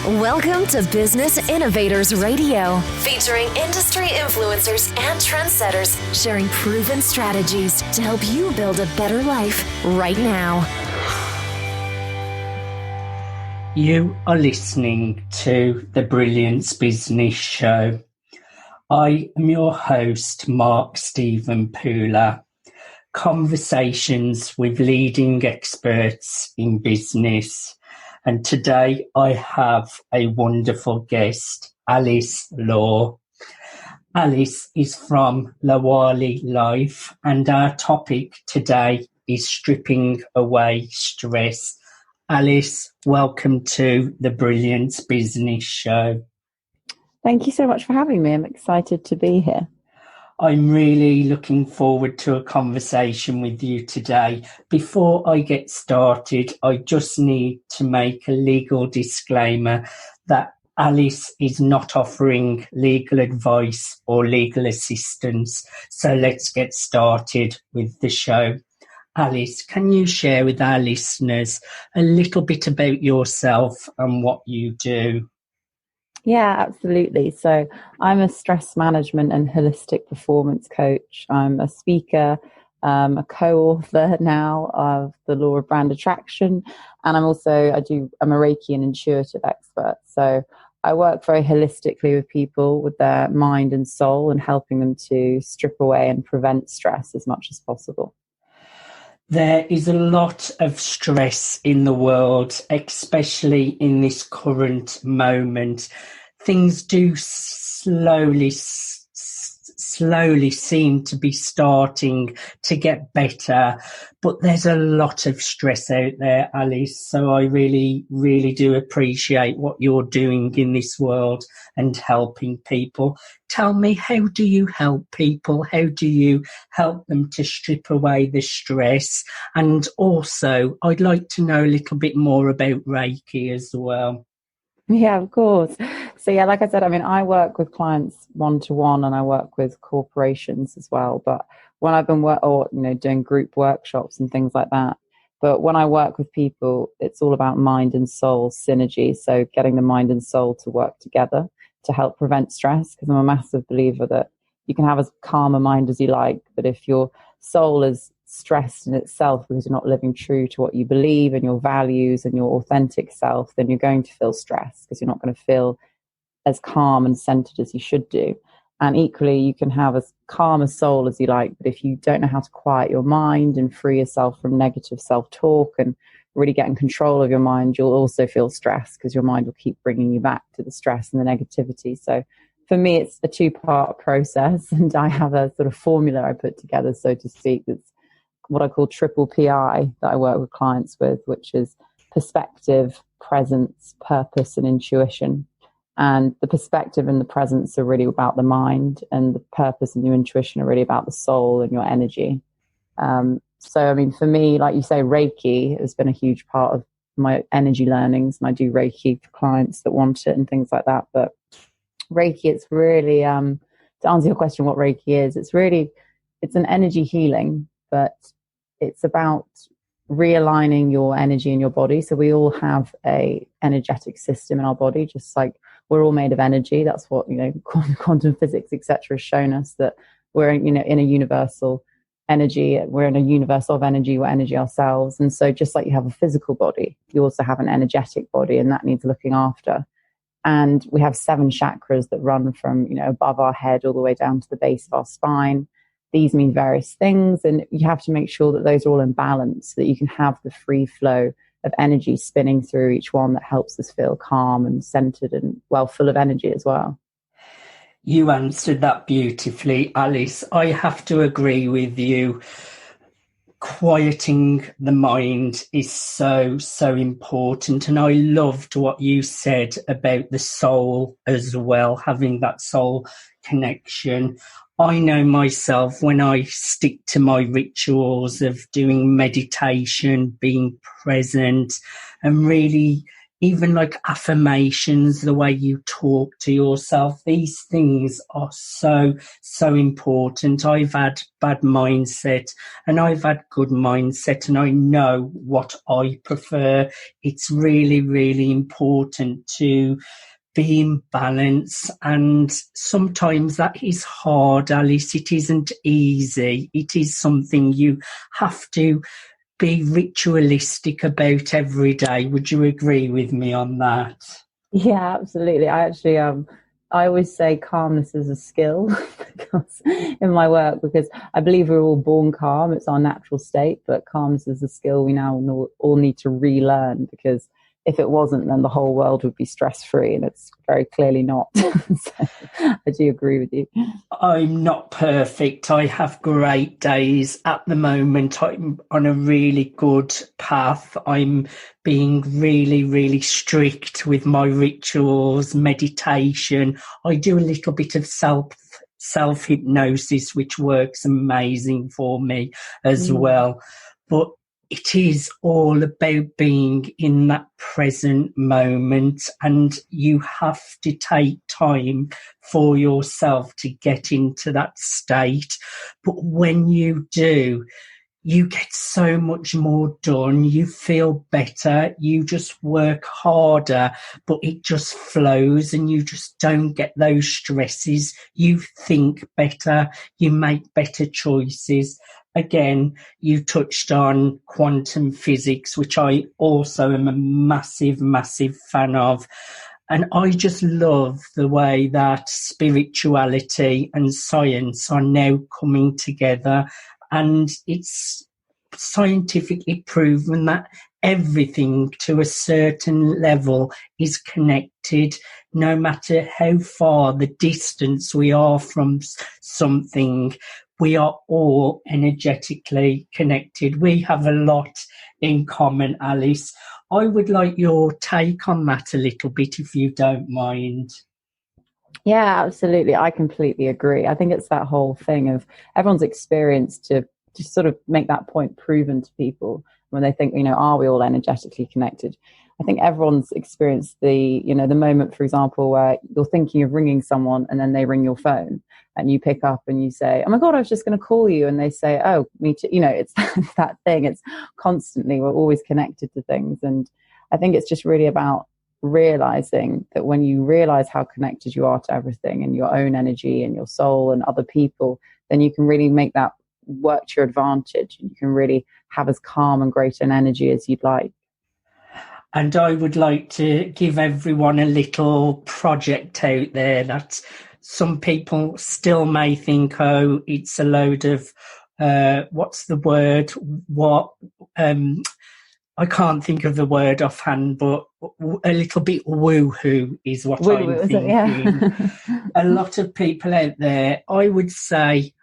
Welcome to Business Innovators Radio, featuring industry influencers and trendsetters sharing proven strategies to help you build a better life right now. You are listening to the Brilliance Business Show. I am your host, Mark Stephen Pooler. Conversations with leading experts in business. And today I have a wonderful guest, Alice Law. Alice is from Lawali Life, and our topic today is stripping away stress. Alice, welcome to the Brilliance Business Show. Thank you so much for having me. I'm excited to be here. I'm really looking forward to a conversation with you today. Before I get started, I just need to make a legal disclaimer that Alice is not offering legal advice or legal assistance. So let's get started with the show. Alice, can you share with our listeners a little bit about yourself and what you do? Yeah, absolutely. So I'm a stress management and holistic performance coach. I'm a speaker, a co-author now of The Law of Brand Attraction. And I'm a Reiki and intuitive expert. So I work very holistically with people with their mind and soul and helping them to strip away and prevent stress as much as possible. There is a lot of stress in the world, especially in this current moment. Things do slowly seem to be starting to get better, but there's a lot of stress out there, Alice. So I really, really do appreciate what you're doing in this world and helping people. Tell me, how do you help people? How do you help them to strip away the stress? And also, I'd like to know a little bit more about Reiki as well. Yeah, of course. So yeah, like I said, I work with clients one-to-one and I work with corporations as well. But when I've been doing group workshops and things like that. But when I work with people, it's all about mind and soul synergy. So getting the mind and soul to work together to help prevent stress, because I'm a massive believer that you can have as calm a mind as you like, but if your soul is stressed in itself because you're not living true to what you believe and your values and your authentic self, then you're going to feel stressed because you're not going to feel as calm and centered as you should do. And equally, you can have as calm a soul as you like, but if you don't know how to quiet your mind and free yourself from negative self-talk and really get in control of your mind, you'll also feel stressed because your mind will keep bringing you back to the stress and the negativity. So for me, it's a two-part process, and I have a sort of formula I put together, so to speak, that's what I call triple PI that I work with clients with, which is perspective, presence, purpose, and intuition. And the perspective and the presence are really about the mind, and the purpose and your intuition are really about the soul and your energy. So, for me, like you say, Reiki has been a huge part of my energy learnings, and I do Reiki for clients that want it and things like that. But Reiki, it's really, to answer your question, what Reiki is, it's an energy healing, but it's about realigning your energy in your body. So we all have a energetic system in our body, just like we're all made of energy. That's what, quantum physics, etc., has shown us, that we're, in a universal energy. We're in a universe of energy. We're energy ourselves. And so just like you have a physical body, you also have an energetic body, and that needs looking after. And we have 7 chakras that run from, above our head all the way down to the base of our spine. These mean various things, and you have to make sure that those are all in balance so that you can have the free flow of energy spinning through each one that helps us feel calm and centered and full of energy as well. You answered that beautifully, Alice. I have to agree with you. Quieting the mind is so, so important. And I loved what you said about the soul as well, having that soul connection. I know myself, when I stick to my rituals of doing meditation, being present, and really even like affirmations, the way you talk to yourself, these things are so important. I've had bad mindset and I've had good mindset, and I know what I prefer. It's really, really important to be in balance, and sometimes that is hard, Alice. It isn't easy. It is something you have to be ritualistic about every day. Would you agree with me on that? Yeah, absolutely. I actually I always say calmness is a skill because in my work, because I believe we're all born calm. It's our natural state, but calmness is a skill we now all need to relearn, because if it wasn't, then the whole world would be stress-free, and it's very clearly not. So I do agree with you. I'm not perfect. I have great days. At the moment, I'm on a really good path. I'm being really, really strict with my rituals, meditation. I do a little bit of self-hypnosis, which works amazing for me as well. But it is all about being in that present moment, and you have to take time for yourself to get into that state. But when you do, you get so much more done. You feel better. You just work harder, but it just flows, and you just don't get those stresses. You think better. You make better choices. Again, you touched on quantum physics, which I also am a massive, massive fan of. And I just love the way that spirituality and science are now coming together. And it's scientifically proven that everything to a certain level is connected, no matter how far the distance we are from something. We are all energetically connected. We have a lot in common, Alice. I would like your take on that a little bit, if you don't mind. Yeah, absolutely. I completely agree. I think it's that whole thing of everyone's experience to just sort of make that point proven to people when they think, are we all energetically connected? I think everyone's experienced the moment, for example, where you're thinking of ringing someone and then they ring your phone and you pick up and you say, oh my God, I was just going to call you. And they say, oh, me too. It's that thing. It's constantly, we're always connected to things. And I think it's just really about realizing that when you realize how connected you are to everything and your own energy and your soul and other people, then you can really make that work to your advantage. You can really have as calm and great an energy as you'd like. And I would like to give everyone a little project out there that some people still may think, oh, it's a load of, what's the word? I can't think of the word offhand, but a little bit woo-hoo is what I'm thinking. Yeah. A lot of people out there, I would say,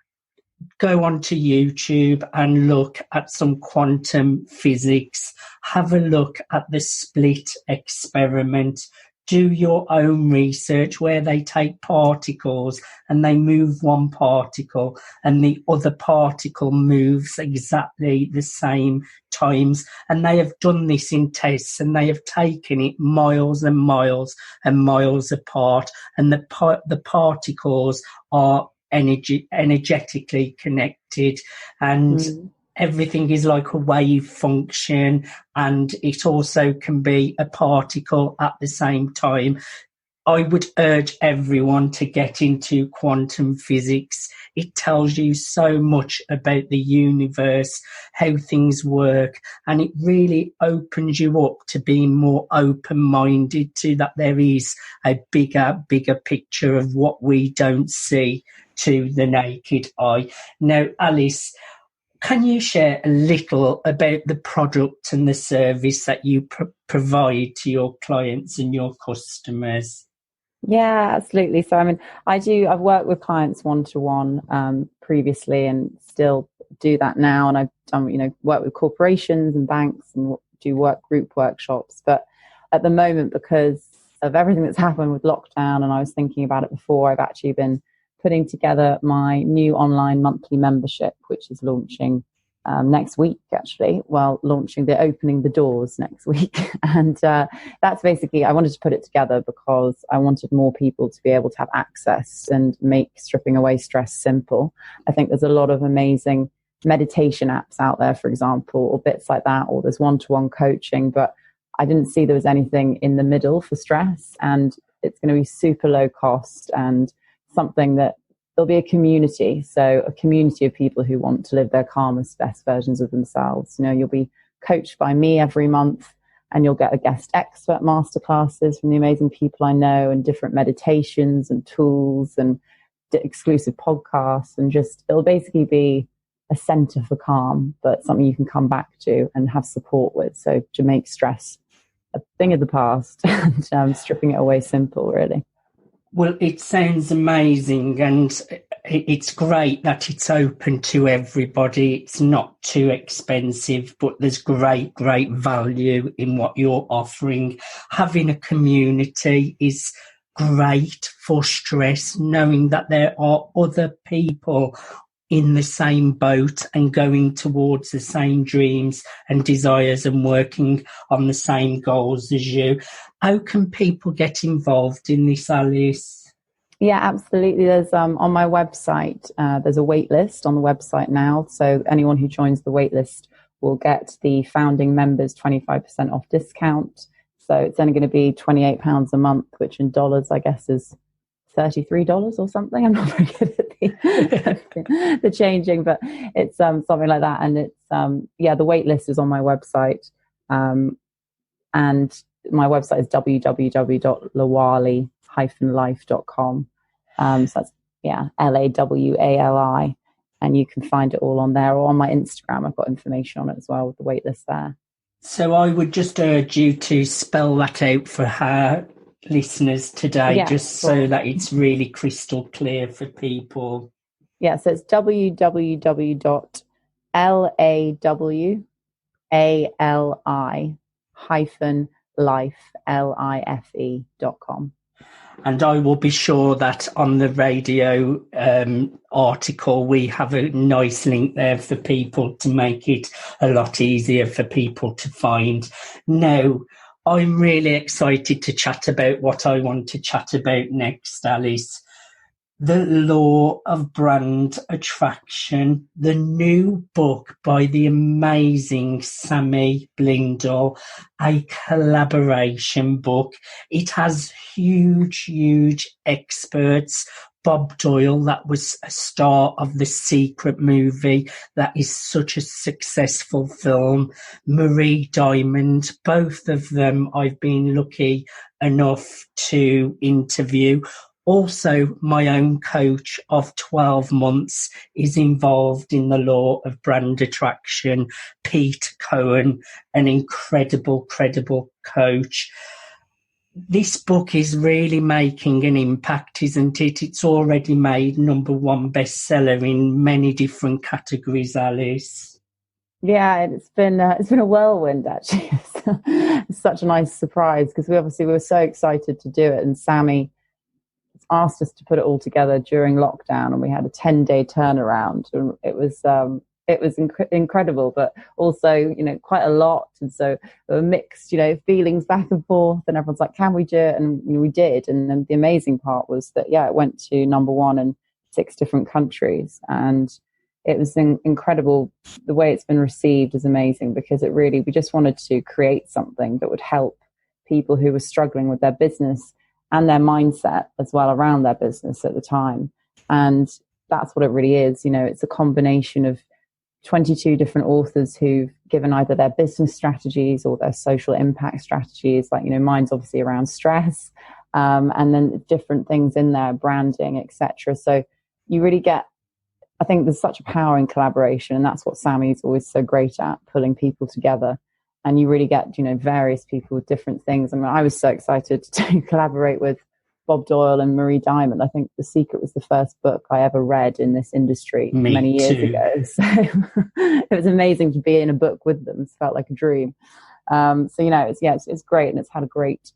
go onto YouTube and look at some quantum physics. Have a look at the split experiment. Do your own research where they take particles and they move one particle and the other particle moves exactly the same times. And they have done this in tests, and they have taken it miles and miles and miles apart. And the particles are energetically connected, and everything is like a wave function, and it also can be a particle at the same time. I would urge everyone to get into quantum physics. It tells you so much about the universe, how things work, and it really opens you up to being more open-minded to that there is a bigger picture of what we don't see to the naked eye. Now, Alice, can you share a little about the product and the service that you provide to your clients and your customers? Yeah, absolutely. So, I've worked with clients one-to-one previously and still do that now. And I've done, work with corporations and banks and do group workshops. But at the moment, because of everything that's happened with lockdown, and I was thinking about it before, I've actually been putting together my new online monthly membership, which is launching next week, actually, well, opening the doors next week. And that's basically, I wanted to put it together because I wanted more people to be able to have access and make stripping away stress simple. I think there's a lot of amazing meditation apps out there, for example, or bits like that, or there's one-to-one coaching, but I didn't see there was anything in the middle for stress, and it's going to be super low cost and something that there'll be a community. So a community of people who want to live their calmest, best versions of themselves. You know, you'll be coached by me every month, and you'll get a guest expert masterclasses from the amazing people I know, and different meditations and tools and exclusive podcasts, and just, it'll basically be a center for calm, but something you can come back to and have support with. So to make stress a thing of the past and stripping it away simple, really. Well, it sounds amazing, and it's great that it's open to everybody. It's not too expensive, but there's great value in what you're offering. Having a community is great for stress, knowing that there are other people in the same boat and going towards the same dreams and desires and working on the same goals as you. How can people get involved in this, Alice? Yeah, absolutely. There's on my website, there's a wait list on the website now. So anyone who joins the wait list will get the founding members 25% off discount. So it's only going to be £28 a month, which in dollars, I guess, is $33 or something. I'm not very good at the changing, but it's something like that. And it's the wait list is on my website, and my website is www.lawali-life.com. So that's LAWALI, and you can find it all on there, or on my Instagram. I've got information on it as well with the wait list there. So I would just urge you to spell that out for her listeners today, so that it's really crystal clear for people. Yeah, so it's www.lawali-life.com. And I will be sure that on the radio article, we have a nice link there for people to make it a lot easier for people to find. Now, I'm really excited to chat about what I want to chat about next, Alice. The Law of Brand Attraction, the new book by the amazing Sammy Blindell, a collaboration book. It has huge experts. Bob Doyle, that was a star of The Secret movie. That is such a successful film. Marie Diamond, both of them I've been lucky enough to interview. Also, my own coach of 12 months is involved in the Law of Brand Attraction, Pete Cohen, an incredible, credible coach. This book is really making an impact, isn't it? It's already made #1 bestseller in many different categories, Alice. Yeah, it's been a whirlwind, actually. It's such a nice surprise, because we were so excited to do it, and Sammy asked us to put it all together during lockdown, and we had a 10-day turnaround, and it was incredible, but also, quite a lot. And so there were mixed, feelings back and forth, and everyone's like, can we do it? And we did. And then the amazing part was that, it went to #1 in 6 different countries. And it was incredible. The way it's been received is amazing, because we just wanted to create something that would help people who were struggling with their business and their mindset as well around their business at the time. And that's what it really is. It's a combination of 22 different authors who've given either their business strategies or their social impact strategies. Like, mine's obviously around stress, and then different things in there, branding, etc. So you really get, I think there's such a power in collaboration, and that's what Sammy's always so great at, pulling people together. And you really get, various people with different things. I mean, I was so excited to collaborate with Bob Doyle and Marie Diamond. I think The Secret was the first book I ever read in this industry many years ago. So it was amazing to be in a book with them. It felt like a dream. It's great, and it's had a great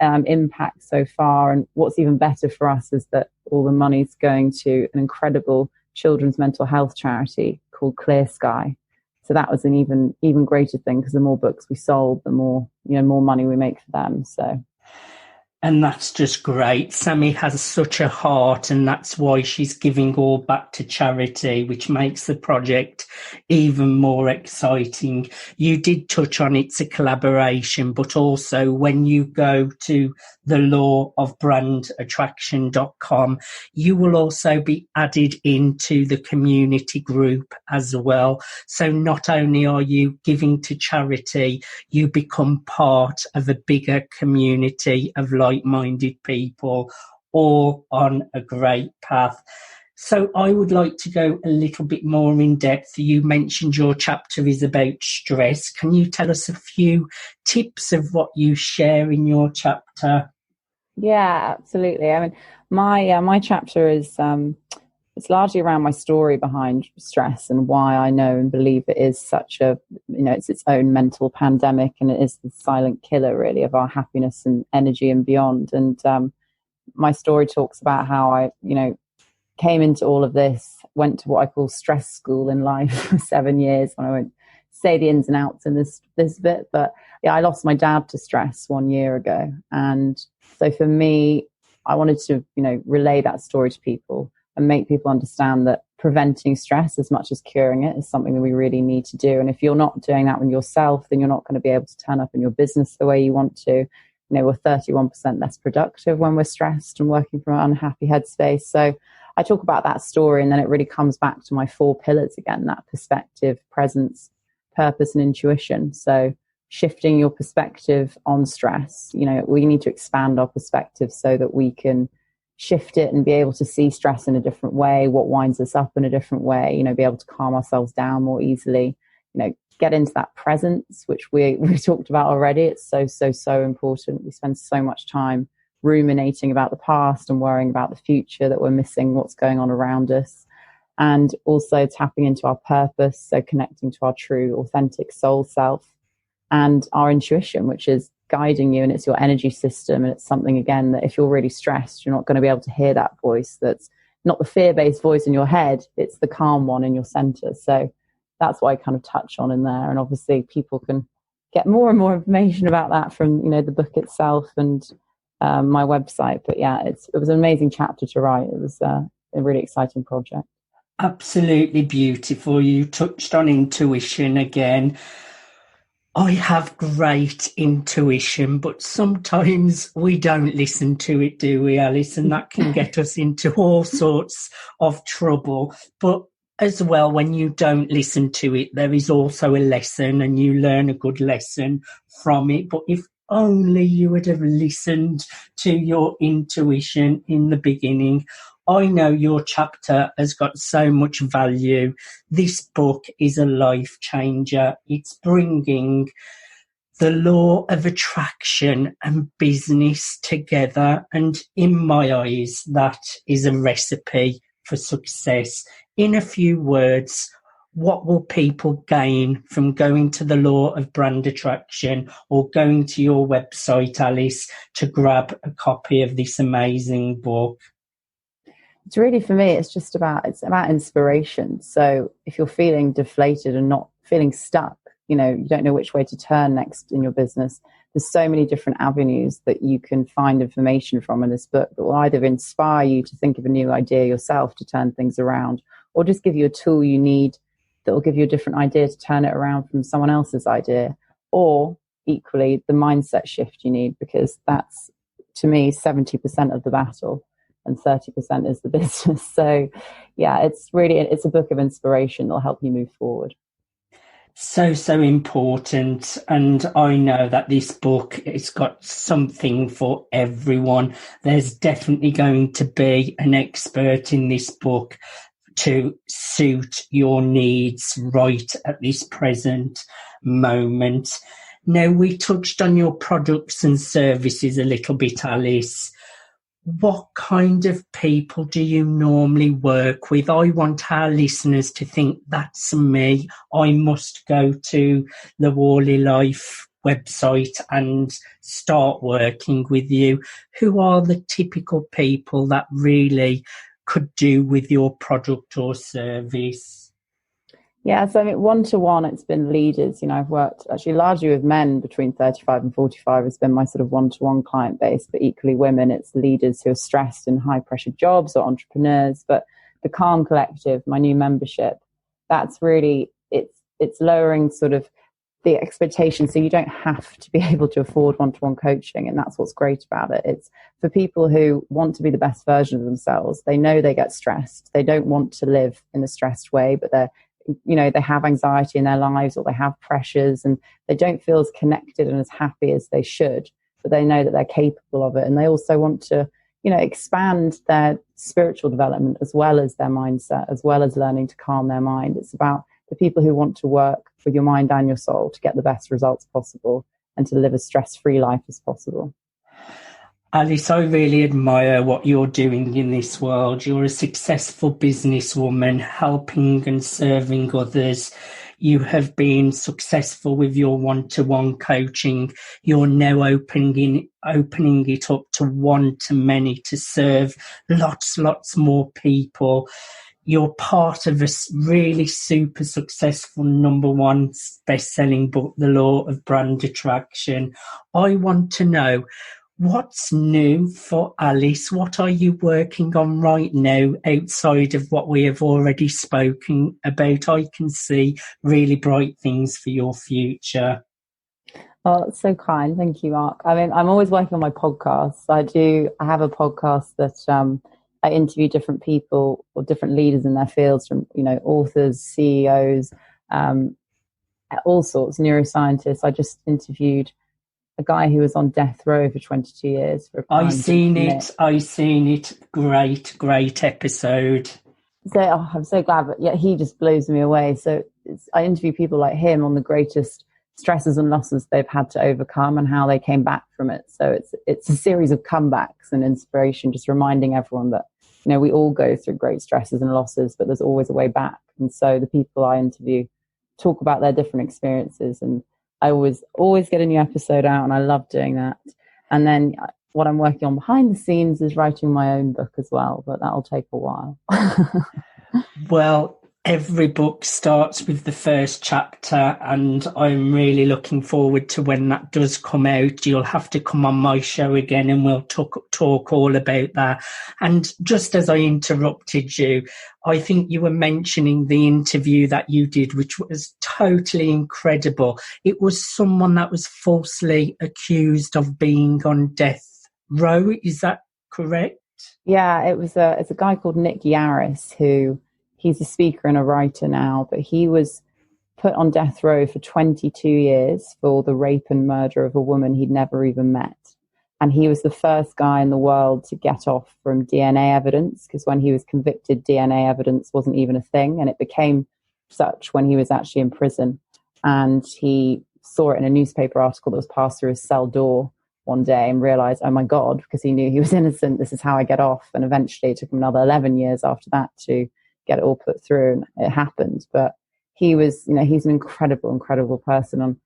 impact so far. And what's even better for us is that all the money's going to an incredible children's mental health charity called Clear Sky. So that was an even greater thing, because the more books we sold, the more, more money we make for them. So. And that's just great. Sammy has such a heart, and that's why she's giving all back to charity, which makes the project even more exciting. You did touch on it's a collaboration, but also when you go to the lawofbrandattraction.com, you will also be added into the community group as well. So not only are you giving to charity, you become part of a bigger community of like-minded people, all on a great path. So I would like to go a little bit more in depth. You mentioned your chapter is about stress. Can you tell us a few tips of what you share in your chapter? Yeah, absolutely. I mean, my chapter is it's largely around my story behind stress and why I know and believe it is such a, it's its own mental pandemic, and it is the silent killer really of our happiness and energy and beyond. And my story talks about how I, came into all of this, went to what I call stress school in life for 7 years. And I won't say the ins and outs in this bit, but yeah, I lost my dad to stress 1 year ago. And so for me, I wanted to, relay that story to people and make people understand that preventing stress as much as curing it is something that we really need to do. And if you're not doing that with yourself, then you're not going to be able to turn up in your business the way you want to. We're 31% less productive when we're stressed and working from an unhappy headspace. So I talk about that story, and then it really comes back to my 4 pillars again, that perspective, presence, purpose, and intuition. So shifting your perspective on stress, we need to expand our perspective so that we can shift it and be able to see stress in a different way, what winds us up in a different way, be able to calm ourselves down more easily, get into that presence, which we talked about already. It's so important. We spend so much time ruminating about the past and worrying about the future that we're missing what's going on around us. And also tapping into our purpose, so connecting to our true, authentic soul self, and our intuition, which is guiding you, and it's your energy system. And it's something, again, that if you're really stressed, you're not going to be able to hear that voice. That's not the fear-based voice in your head, it's the calm one in your center. So that's what I kind of touch on in there. And obviously people can get more and more information about that from, the book itself and my website. But yeah, it was an amazing chapter to write. It was a really exciting project. Absolutely beautiful. You touched on intuition again. I have great intuition, but sometimes we don't listen to it, do we, Alice? And that can get us into all sorts of trouble. But as well, when you don't listen to it, there is also a lesson, and you learn a good lesson from it. But if only you would have listened to your intuition in the beginning. I know your chapter has got so much value. This book is a life changer. It's bringing the law of attraction and business together. And in my eyes, that is a recipe for success. In a few words, what will people gain from going to the Law of Brand Attraction or going to your website, Alice, to grab a copy of this amazing book? It's really, for me, it's about inspiration. So if you're feeling deflated and not feeling stuck, you don't know which way to turn next in your business, there's so many different avenues that you can find information from in this book that will either inspire you to think of a new idea yourself to turn things around, or just give you a tool you need that will give you a different idea to turn it around from someone else's idea, or equally the mindset shift you need, because that's, to me, 70% of the battle and 30% is the business. So yeah, it's a book of inspiration that'll help you move forward. So important. And I know that this book, it's got something for everyone. There's definitely going to be an expert in this book to suit your needs right at this present moment. Now, we touched on your products and services a little bit, Alice. What kind of people do you normally work with? I want our listeners to think, that's me. I must go to the Lawali Life website and start working with you. Who are the typical people that really could do with your product or service? Yeah, so I mean, one-to-one, it's been leaders. I've worked actually largely with men between 35 and 45 has been my sort of one-to-one client base, but equally women, it's leaders who are stressed in high-pressure jobs or entrepreneurs. But the Calm Collective, my new membership, that's really, it's lowering sort of the expectation, so you don't have to be able to afford one-to-one coaching, and that's what's great about it. It's for people who want to be the best version of themselves. They know they get stressed. They don't want to live in a stressed way, but they have anxiety in their lives, or they have pressures, and they don't feel as connected and as happy as they should, but they know that they're capable of it. And they also want to expand their spiritual development as well as their mindset, as well as learning to calm their mind. It's about the people who want to work with your mind and your soul to get the best results possible and to live as stress-free life as possible. Alice, I really admire what you're doing in this world. You're a successful businesswoman, helping and serving others. You have been successful with your one-to-one coaching. You're now opening it up to one-to-many to serve lots more people. You're part of a really super successful #1 best-selling book, The Law of Brand Attraction. I want to know, what's new for Alice? What are you working on right now outside of what we have already spoken about? I can see really bright things for your future. Oh, that's so kind. Thank you, Mark. I mean, I'm always working on my podcasts. I have a podcast that I interview different people or different leaders in their fields, from authors, CEOs, all sorts, neuroscientists. I just interviewed a guy who was on death row for 22 years. I seen it. Great episode. So I'm so glad, but yeah, he just blows me away. So I interview people like him on the greatest stresses and losses they've had to overcome and how they came back from it. So it's a series of comebacks and inspiration, just reminding everyone that we all go through great stresses and losses, but there's always a way back. And so the people I interview talk about their different experiences, and I always get a new episode out, and I love doing that. And then what I'm working on behind the scenes is writing my own book as well, but that'll take a while. Well, every book starts with the first chapter, and I'm really looking forward to when that does come out. You'll have to come on my show again and we'll talk all about that. And just as I interrupted you, I think you were mentioning the interview that you did, which was totally incredible. It was someone that was falsely accused of being on death row. Is that correct? Yeah, it's a guy called Nick Yaris, who he's a speaker and a writer now, but he was put on death row for 22 years for the rape and murder of a woman he'd never even met. And he was the first guy in the world to get off from DNA evidence, because when he was convicted, DNA evidence wasn't even a thing. And it became such when he was actually in prison. And he saw it in a newspaper article that was passed through his cell door one day and realized, oh my God, because he knew he was innocent, this is how I get off. And eventually it took him another 11 years after that to get it all put through, and it happened. But he was, he's an incredible person. And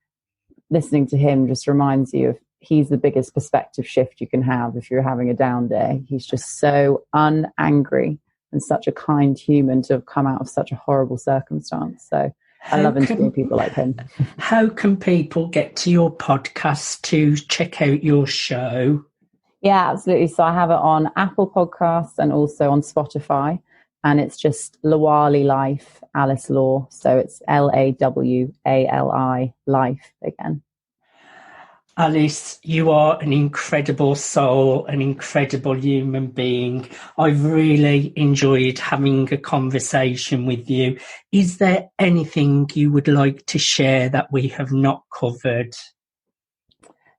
listening to him just reminds you of, he's the biggest perspective shift you can have if you're having a down day. He's just so unangry and such a kind human to have come out of such a horrible circumstance. So I love interviewing people like him. How can people get to your podcast to check out your show? Yeah, absolutely. So I have it on Apple Podcasts and also on Spotify. And it's just Lawali Life, Alice Law. So it's Lawali Life again. Alice, you are an incredible soul, an incredible human being. I've really enjoyed having a conversation with you. Is there anything you would like to share that we have not covered?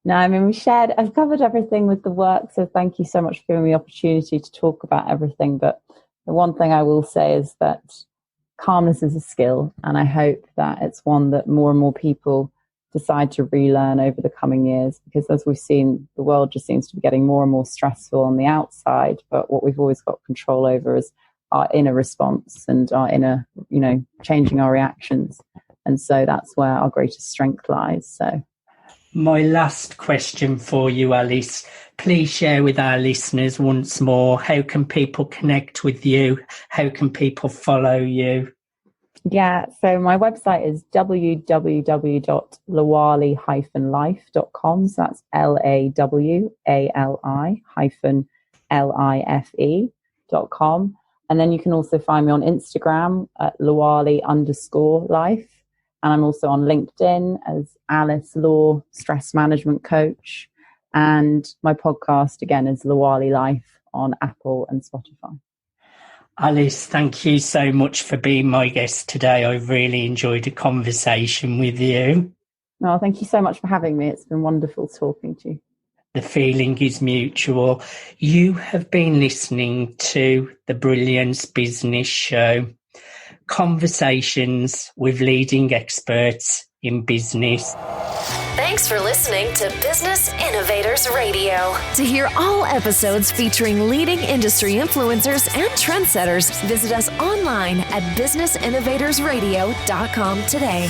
No, I mean, I've covered everything with the work. So thank you so much for giving me the opportunity to talk about everything. But the one thing I will say is that calmness is a skill, and I hope that it's one that more and more people decide to relearn over the coming years, because as we've seen, the world just seems to be getting more and more stressful on the outside, but what we've always got control over is our inner response and our inner, changing our reactions. And so that's where our greatest strength lies. So my last question for you, Alice, please share with our listeners once more, how can people connect with you? How can people follow you? Yeah, so my website is www.lawali-life.com. So that's LAWALI-LIFE.com. And then you can also find me on Instagram at Lawali_life. And I'm also on LinkedIn as Alice Law, Stress Management Coach. And my podcast, again, is Lawali Life on Apple and Spotify. Alice, thank you so much for being my guest today. I've really enjoyed a conversation with you. No, thank you so much for having me. It's been wonderful talking to you. The feeling is mutual. You have been listening to the Brilliance Business Show, conversations with leading experts in business. Thanks for listening to Business Innovators Radio. To hear all episodes featuring leading industry influencers and trendsetters, visit us online at businessinnovatorsradio.com today.